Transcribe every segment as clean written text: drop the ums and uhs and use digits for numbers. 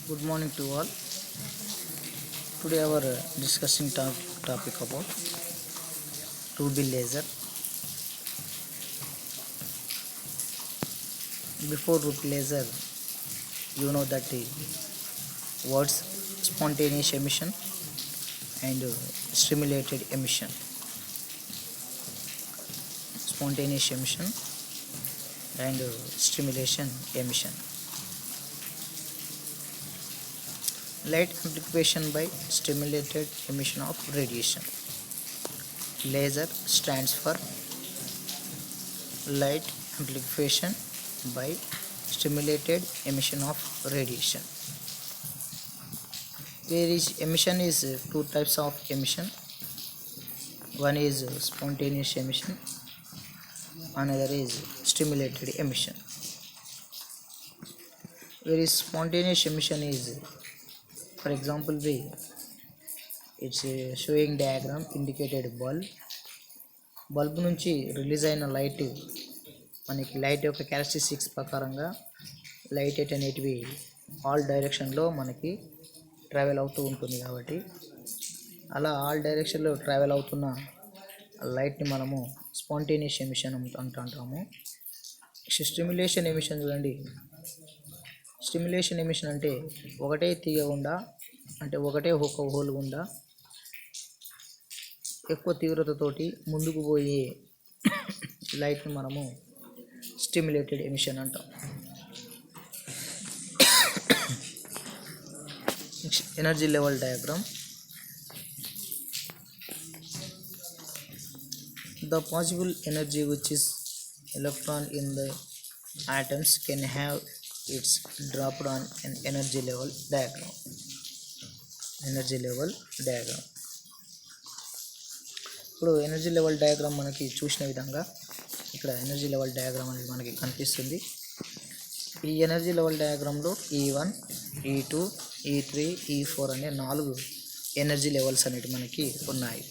Good morning to all. Today our discussing topic about Ruby laser. Before Ruby laser, you know that the words spontaneous emission and stimulated emission. Spontaneous emission and stimulation emission. Light amplification by stimulated emission of radiation. Laser stands for light amplification by stimulated emission of radiation. There is emission is two types of emission. One is spontaneous emission, another is stimulated emission. Where is spontaneous emission is, for example, it's a showing diagram indicated bulb నుంచి release అయిన light మనకి light యొక్క characteristics ప్రకారంగా light at అనేటివి all డైరెక్షన్లో మనకి travel అవుతూ ఉంటుంది. కాబట్టి అలా ఆల్ డైరెక్షన్లో ట్రావెల్ అవుతున్న లైట్ని మనము స్పాంటేనియస్ ఎమిషన్ అంటాము. స్టిమ్యులేషన్ ఎమిషన్ చూడండి. స్టిమ్యులేషన్ ఎమిషన్ అంటే ఒకటే తీగ గుండా, అంటే ఒకటే ఒక హోల్ గుండా ఎక్కువ తీవ్రతతోటి ముందుకు పోయే లైట్ని మనము స్టిమ్యులేటెడ్ ఎమిషన్ అంటాం. Energy level diagram. The possible energy which is electron in the atoms can have its dropped on an energy level diagram. Energy level diagram. ఇప్పుడు ఎనర్జీ లెవెల్ డయాగ్రామ్ మనకి చూసిన విధంగా ఇక్కడ ఎనర్జీ లెవెల్ డయాగ్రామ్ అనేది మనకి కనిపిస్తుంది. ఈ energy level డయాగ్రామ్లో E1, E2, E3, E4 అనే 4 ఎనర్జీ లెవెల్స్ అనేవి మనకి ఉన్నాయి.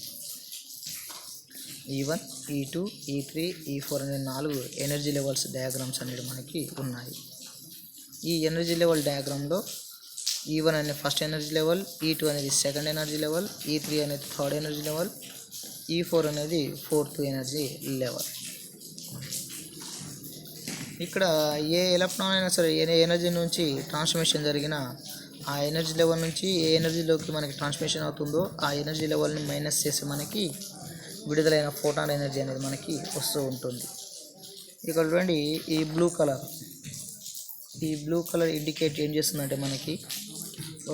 E1, E2, E3, E4 అనే 4 ఎనర్జీ లెవెల్స్ డయాగ్రామ్స్ అనేవి మనకి ఉన్నాయి. ఈ ఎనర్జీ లెవెల్ డయాగ్రామ్లో E1 అనే ఫస్ట్ ఎనర్జీ లెవెల్, E2 అనేది సెకండ్ ఎనర్జీ లెవెల్, E3 అనేది థర్డ్ ఎనర్జీ లెవెల్, E4 అనేది ఫోర్త్ ఎనర్జీ లెవెల్. ఇక్కడ ఏ ఎలక్ట్రాన్ అయినా సరే ఏ ఎనర్జీ నుంచి ట్రాన్స్మిషన్ జరిగిన ఆ ఎనర్జీ లెవెల్ నుంచి ఏ ఎనర్జీలోకి మనకి ట్రాన్స్మిషన్ అవుతుందో ఆ ఎనర్జీ లెవెల్ని మైనస్ చేసి మనకి విడుదలైన ఫోటాన్ ఎనర్జీ అనేది మనకి వస్తూ ఉంటుంది. ఇక్కడ చూడండి, ఈ బ్లూ కలర్ ఇండికేట్ ఏం చేస్తుందంటే మనకి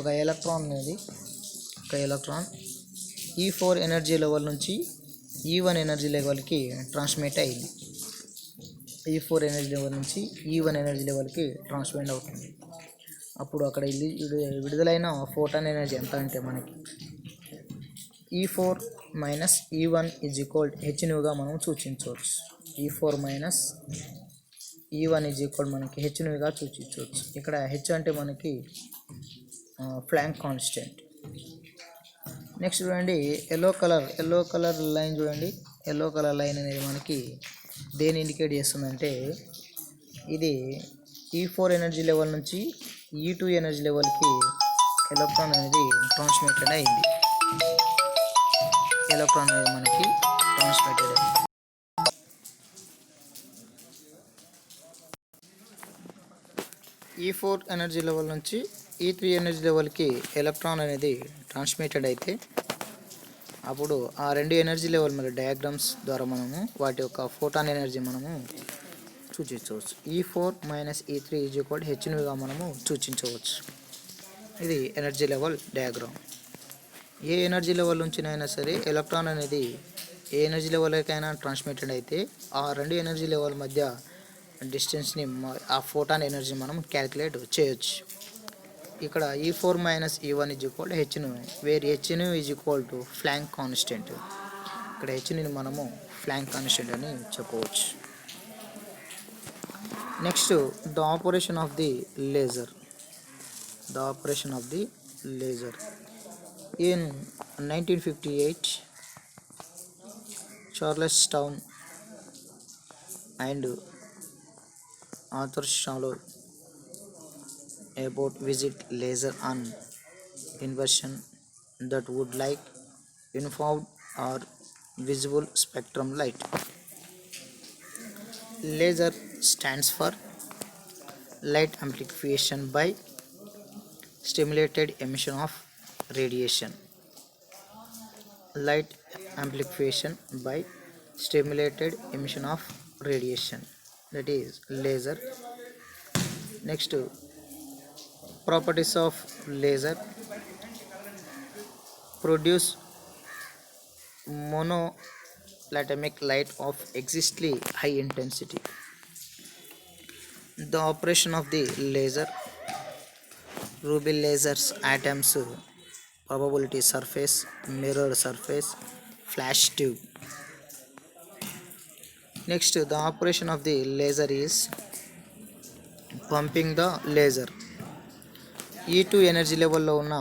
ఒక ఎలక్ట్రాన్ E4 ఎనర్జీ లెవెల్ నుంచి E1 ఎనర్జీ లెవెల్కి ట్రాన్స్మిట్ అయింది. E4 ఎనర్జీ లెవెల్ నుంచి E1 ఎనర్జీ లెవెల్కి ట్రాన్స్మిట్ అవుతుంది. అప్పుడు అక్కడ విడుదలైన ఫోటాన్ ఎనర్జీ ఎంత అంటే మనకి E4 minus E1 is equal హెచ్న్యూగా మనం సూచించవచ్చు. E4 minus E1 is equal మనకి హెచ్న్యూగా సూచించవచ్చు. ఇక్కడ హెచ్ అంటే మనకి ఫ్లాంక్ కాన్స్టెంట్. నెక్స్ట్ చూడండి, ఎల్లో కలర్ లైన్ చూడండి. ఎల్లో కలర్ లైన్ అనేది మనకి దేని ఇండికేట్ చేస్తుందంటే ఇది E4 ఎనర్జీ లెవెల్ నుంచి E2 ఎనర్జీ లెవెల్కి ఎలక్ట్రాన్ అనేది ట్రాన్స్మిటెడ్ అయింది. E4 ఎనర్జీ లెవెల్ నుంచి E3 ఎనర్జీ లెవెల్కి ఎలక్ట్రాన్ అనేది ట్రాన్స్మిటెడ్ అయితే అప్పుడు ఆ రెండు ఎనర్జీ లెవెల్ మీద డయాగ్రామ్స్ ద్వారా మనము వాటి యొక్క ఫోటాన్ ఎనర్జీ మనము సూచించవచ్చు. E4 minus E3 is equal హెచ్న్యూగా మనము సూచించవచ్చు. ఇది ఎనర్జీ లెవెల్ డయాగ్రామ్. ఏ ఎనర్జీ లెవెల్ నుంచినైనా సరే ఎలక్ట్రాన్ అనేది ఏ ఎనర్జీ లెవెల్కైనా ట్రాన్స్మిటెడ్ అయితే ఆ రెండు ఎనర్జీ లెవెల్ మధ్య డిస్టెన్స్ని ఆ ఫోటాన్ ఎనర్జీ మనం క్యాలిక్యులేట్ చేయొచ్చు. ఇక్కడ E4 minus E1 is equal h nu, where h nu is equal to Planck constant. ఇక్కడ హెచ్న్యూని మనము ఫ్లాంక్ కాన్స్టెంట్ అని చెప్పవచ్చు. Next, the operation of the laser. In 1958, Charlestown and Arthur Shallow about visit laser on inversion that would like infrared or visible spectrum light. Laser stands for light amplification by stimulated emission of radiation. Light amplification by stimulated emission of radiation, that is laser. Next, properties of laser: produce monoplasmatic light of extremely high intensity. The operation of the laser: ruby lasers atoms, probability surface, mirror surface, flash tube. Next, the operation of the laser is pumping the laser. E2 energy లెవెల్లో ఉన్న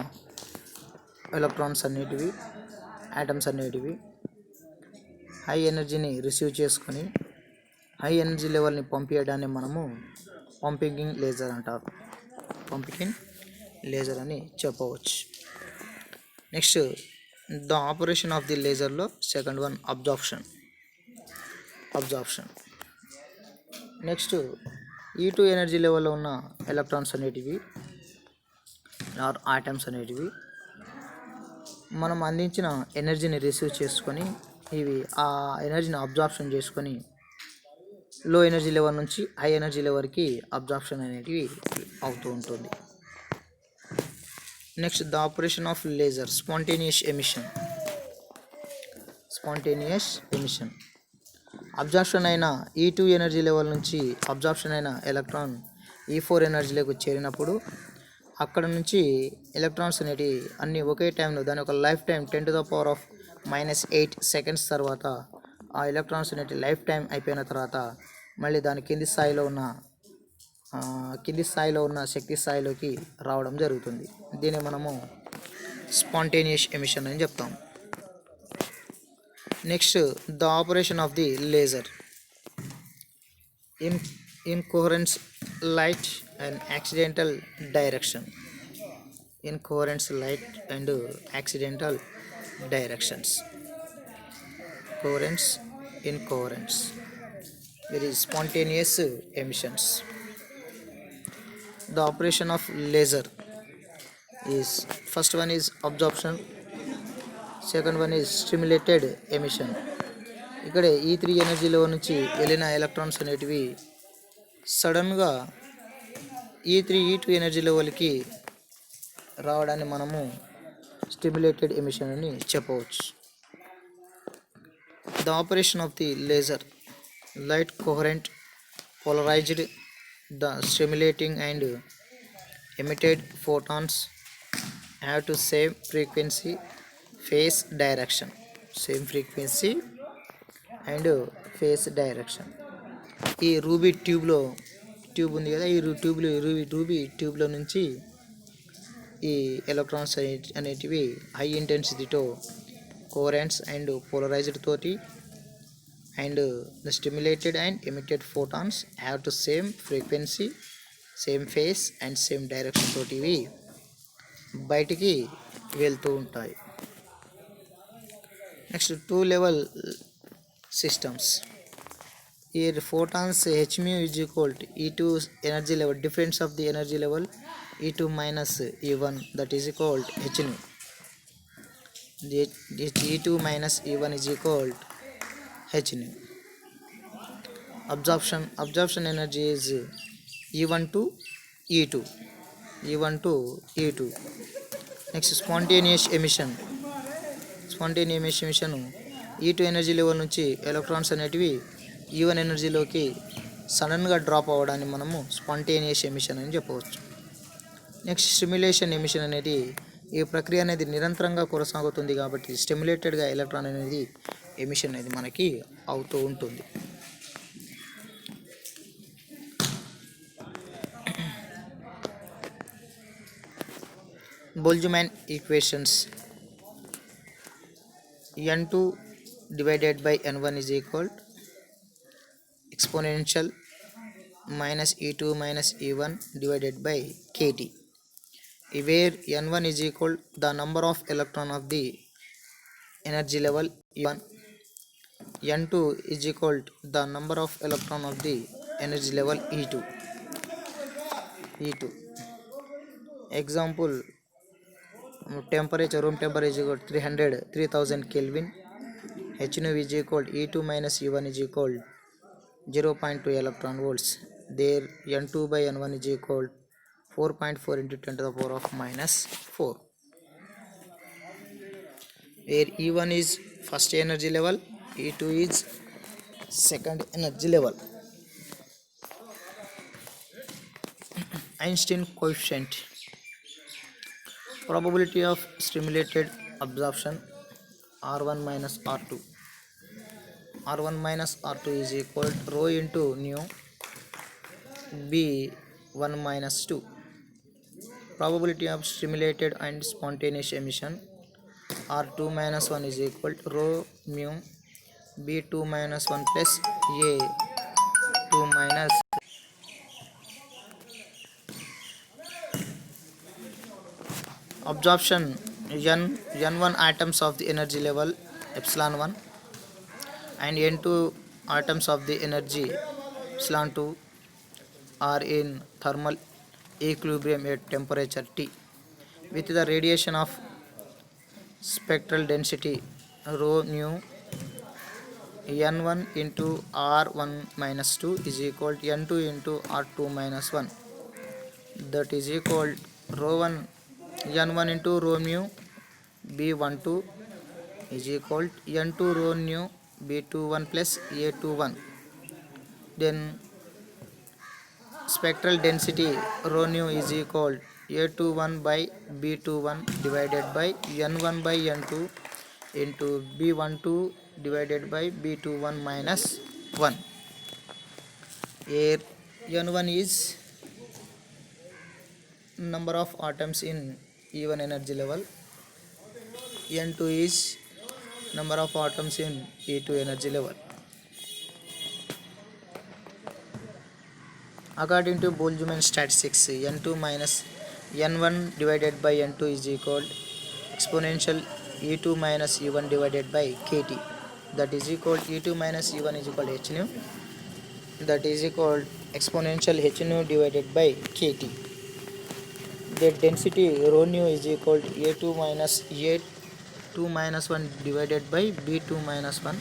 electrons అన్నిటివి, atoms అన్నిటివి high ఎనర్జీని receive చేసుకొని high energy లెవెల్ని పంపించడాన్ని మనము pumping laser అంటారు. పంపింగ్ లేజర్ అని చెప్పవచ్చు. Next, the operation of the లేజర్లో second one absorption. Next, E2 energy లెవెల్లో ఉన్న ఎలక్ట్రాన్స్ అనేటివి ఆర్ ఆటమ్స్ అనేటివి మనం అందించిన ఎనర్జీని రిసీవ్ చేసుకొని ఇవి ఆ ఎనర్జీని అబ్జార్ప్షన్ చేసుకొని లో ఎనర్జీ లెవెల్ నుంచి హై ఎనర్జీ లెవెల్కి అబ్జార్ప్షన్ అనేటివి అవుతూ ఉంటుంది. Next, the operation of laser spontaneous emission. Absorption అయిన E2 ఎనర్జీ లెవెల్ నుంచి అబ్జార్ప్షన్ అయిన ఎలక్ట్రాన్ E4 ఎనర్జీలోకి చేరినప్పుడు అక్కడ నుంచి ఎలక్ట్రాన్స్ అనేటివి అన్నీ ఒకే టైంలో దాని ఒక లైఫ్ టైం 10⁻⁻8 సెకండ్స్ తర్వాత ఆ ఎలక్ట్రాన్స్ అనేటి లైఫ్ టైం అయిపోయిన తర్వాత మళ్ళీ దాని కింది స్థాయిలో ఉన్న శక్తి స్థాయిలోకి రావడం జరుగుతుంది. దీన్ని మనము స్పాంటేనియస్ ఎమిషన్ అని చెప్తాం. Next, the operation of the laser incoherence light and accidental direction. Incoherence light and accidental directions. Incoherence very spontaneous emissions. The operation of laser is, first one is absorption, second one is stimulated emission. ఇక్కడ E3 energy level నుంచి వెళ్ళిన electrons అనేటివి సడన్గా E2 energy లెవెల్కి రావడాన్ని మనము stimulated emission అని చెప్పవచ్చు. The operation of the laser light coherent polarised the stimulating and emitted photons have to same frequency phase direction. And phase direction. ఈ రూబీ ట్యూబ్ ఉంది కదా, ఈ రూబీ ట్యూబ్లో నుంచి ఈ ఎలక్ట్రాన్స్ అనేటివి హై ఇంటెన్సిటీతో కోరెంట్స్ అండ్ పోలరైజ్డ్ తోటి and the stimulated and emitted photons have to same frequency, same phase and same direction తోటి ఇవి బయటికి వెళ్తూ ఉంటాయి. Next, 2 level systems. Here photons hν is equal to E2 energy level, difference of the energy level E2 minus E1, that is equal to hν. E2 minus E1 is equal to hν. Absorption energy is E1 to E2. Next, spontaneous emission. E2 energy level నుంచి electrons అనేటివి E1 ఎనర్జీలోకి సడన్గా drop అవ్వడాన్ని మనము spontaneous emission అని చెప్పవచ్చు. Next, stimulation emission అనేది ఈ ప్రక్రియ అనేది నిరంతరంగా కొనసాగుతుంది కాబట్టి స్టిమ్యులేటెడ్గా ఎలక్ట్రాన్ అనేది ఎమిషన్ అనేది మనకి అవుతూ ఉంటుంది. Boltzmann equations. N2 divided by N1 is equal exponential minus E2 minus E1 divided by KT, where N1 is equal the number of electron of the energy level E1, N2 is equal to the number of electron of the energy level E2. Example, temperature, room temperature is equal to 3000 Kelvin. H nu is equal to E2 minus E1 is equal 0.2 electron volts. There N2 by N1 is equal 4.4 into 10 to the power of minus 4. Where E1 is first energy level, E2 is second energy level. Einstein coefficient. Probability of stimulated absorption R1 minus R2. R1 minus R2 is equal to rho into nu B1 minus 2. Probability of stimulated and spontaneous emission R2 minus 1 is equal to rho mu B2 minus 1 plus A2 minus absorption N1 atoms of the energy level epsilon 1 and N2 atoms of the energy epsilon 2 are in thermal equilibrium at temperature T with the radiation of spectral density rho nu N1 into R1 minus 2 is equal to N2 into R2 minus 1, that is equal to rho 1 N1 into rho mu B12 is equal to N2 rho nu B21 plus A21. Then spectral density rho nu is equal A21 by B21 divided by N1 by N2 into B12 divided by B21 minus 1. Here N1 is number of atoms in E1 energy level, N2 is number of atoms in E2 energy level. According to Boltzmann statistics, N2 minus N1 divided by N2 is equal exponential E2 minus E1 divided by KT, that is equal E2 minus E1 is equal H nu, that is equal exponential H nu divided by KT. The density rho nu is equal to A2 minus A2 minus 1 divided by B2 minus 1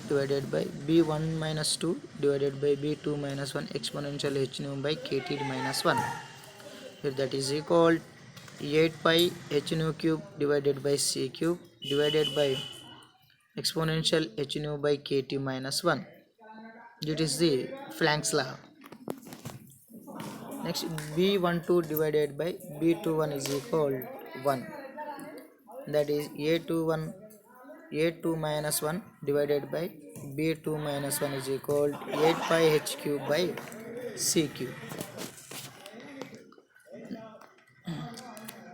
divided by B1 minus 2 divided by B2 minus 1 exponential H nu by KT minus 1. Here that is equal 8 pi H nu cube divided by C cube divided by exponential H nu by KT minus 1. It is the Planck's law. Next, B12 divided by B21 is equal 1, that is A2 minus 1 divided by B2 minus 1 is equal 8 pi H cube by C cube.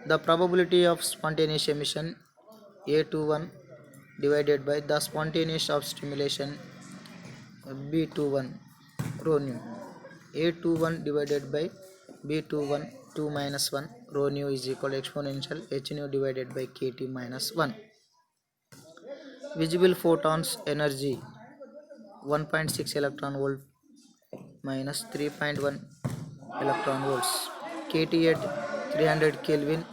The probability of spontaneous emission A21 divided by the spontaneous of stimulation B21 rho nu. A21 divided by B21 2 minus 1 rho nu is equal to exponential H nu divided by KT minus 1. Visible photons energy 1.6 electron volt minus 3.1 electron volts. KT at 300 Kelvin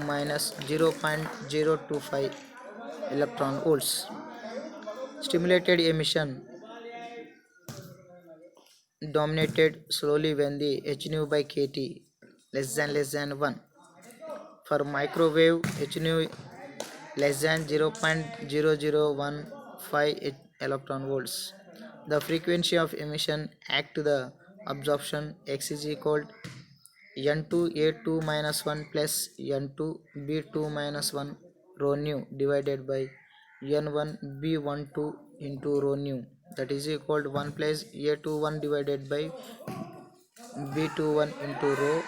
minus 0.025 electron volts. Stimulated emission dominated slowly when the H nu by KT less than 1. For microwave, H nu less than 0.0015 electron volts. The frequency of emission act to the absorption X is equal N2 A2 minus 1 plus N2 B2 minus 1 rho nu divided by N1 B12 into rho nu, that is equal to 1 plus A21 divided by B21 into rho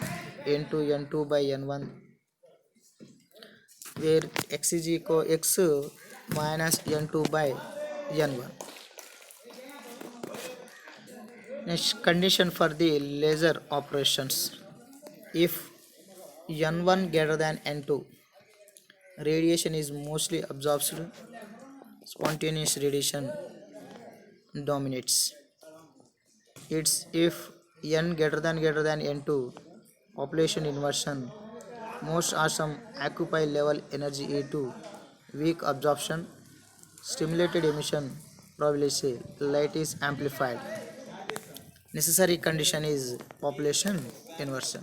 into N2 by N1, where X is equal X minus N2 by N1. Next condition for the laser operations. If N1 greater than N2, radiation is mostly absorbed, spontaneous radiation dominates. It's if N greater than N2, population inversion, most atom occupy level energy E2, weak absorption, stimulated emission, probability, light is amplified. Necessary condition is population inversion.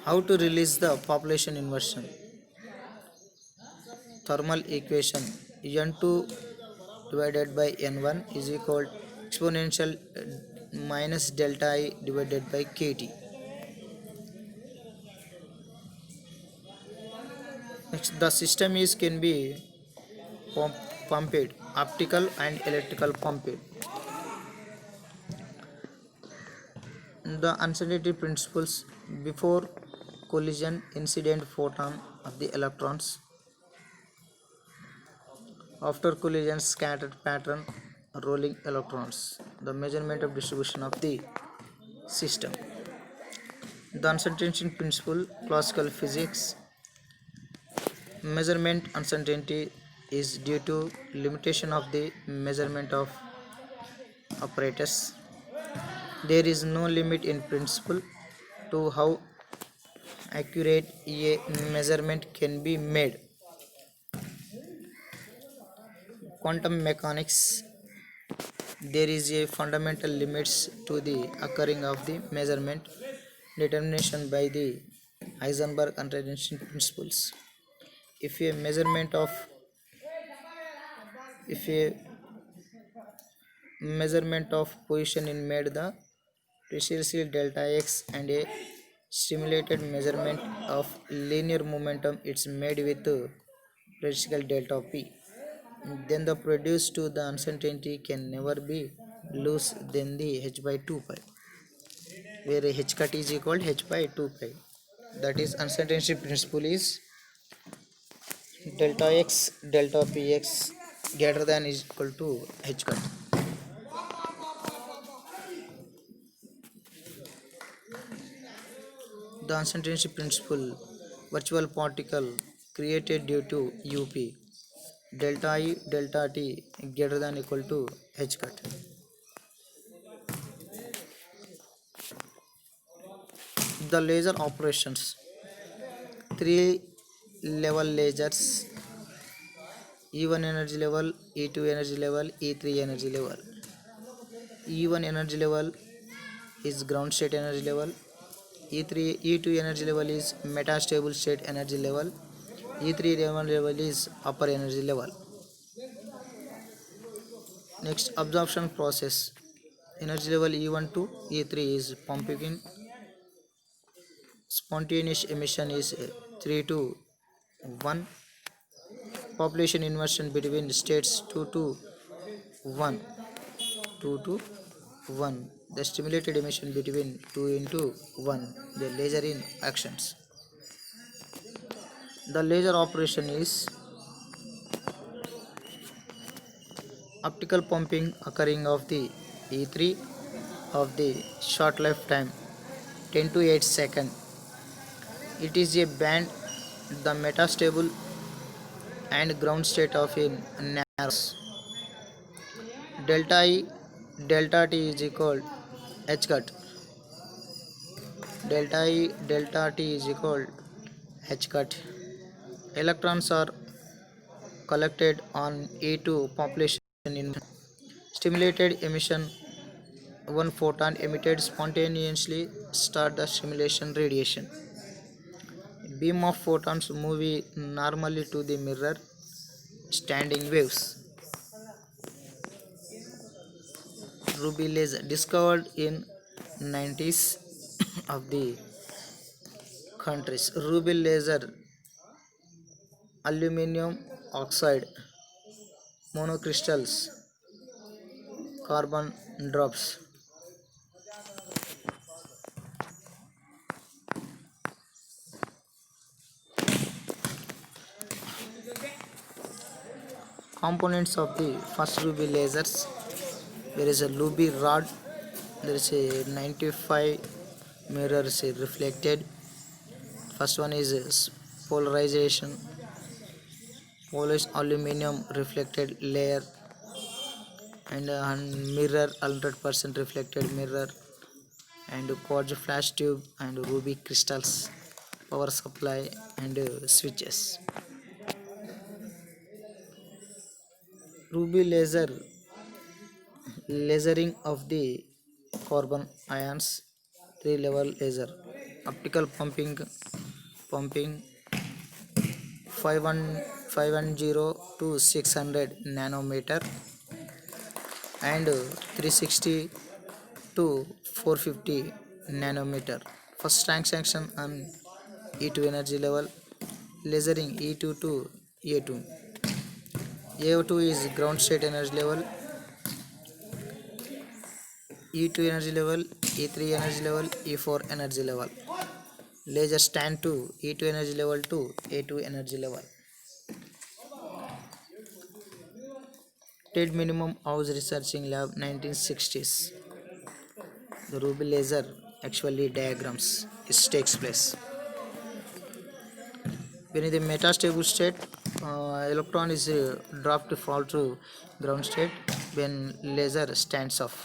How to release the population inversion? Thermal equation N2 divided by N1 is equal exponential minus delta I divided by kT. Next, the system is can be pumped, optical and electrical pumped. The uncertainty principles before collision incident photon of the electrons, after collision scattered pattern rolling electrons, the measurement of distribution of the system. The uncertainty principle, classical physics, measurement uncertainty is due to limitation of the measurement of apparatus. There is no limit in principle to how accurate a measurement can be made. Quantum mechanics, there is a fundamental limits to the occurring of the measurement determination by the Heisenberg uncertainty principles. If a measurement of position is made the precisely delta x and a stimulated measurement of linear momentum it's made with practical delta p, then the produce to the uncertainty can never be less than the h by 2 pi, where h cut is equal to h by 2 pi. That is uncertainty principle is delta x delta px greater than is equal to h cut. The uncertainty principle, virtual particle created due to up delta I delta t greater than equal to h cut. The laser operations, three level lasers, E1 energy level, E2 energy level, E3 energy level. E1 energy level is ground state energy level, E2 energy level is metastable state energy level, E3 level is upper energy level. Next, absorption process, energy level E1 to E3 is pumping in, spontaneous emission is 3 to 1, population inversion between states 2 to 1, 2 to 1, the stimulated emission between 2 into 1, the laser in actions. The laser operation is optical pumping occurring of the E3 of the short lifetime 10 to 8 second. It is a band the metastable and ground state of a narrows. Delta I delta t is equal h cut. Delta I delta t is equal h cut. Electrons are collected on E2 population in stimulated emission, one photon emitted spontaneously start the stimulation radiation. Beam of photons move normally to the mirror standing waves. Ruby laser discovered in 90s of the countries. Ruby laser, aluminum oxide, monocrystals, carbon drops. Components of the first ruby lasers: there is a ruby rod, there is a 95 mirrors reflected. First one is polarization, polished aluminum reflected layer, and mirror 100% reflected mirror, and quartz flash tube, and ruby crystals, power supply, and switches. Ruby laser, lasering of the carbon ions, 3 level laser, optical pumping 510 to 600 nanometer, and 360 to 450 nanometer. First transaction on E2 energy level, lasering E2 to A2. A2 is ground state energy level, E2 energy level, E3 energy level, E4 energy level. Laser stand to E2 energy level to A2 energy level. TED Minimum House Researching Lab 1960s. The ruby laser actually diagrams it takes place. When in the metastable state, electron is dropped to fall to ground state when laser stands off.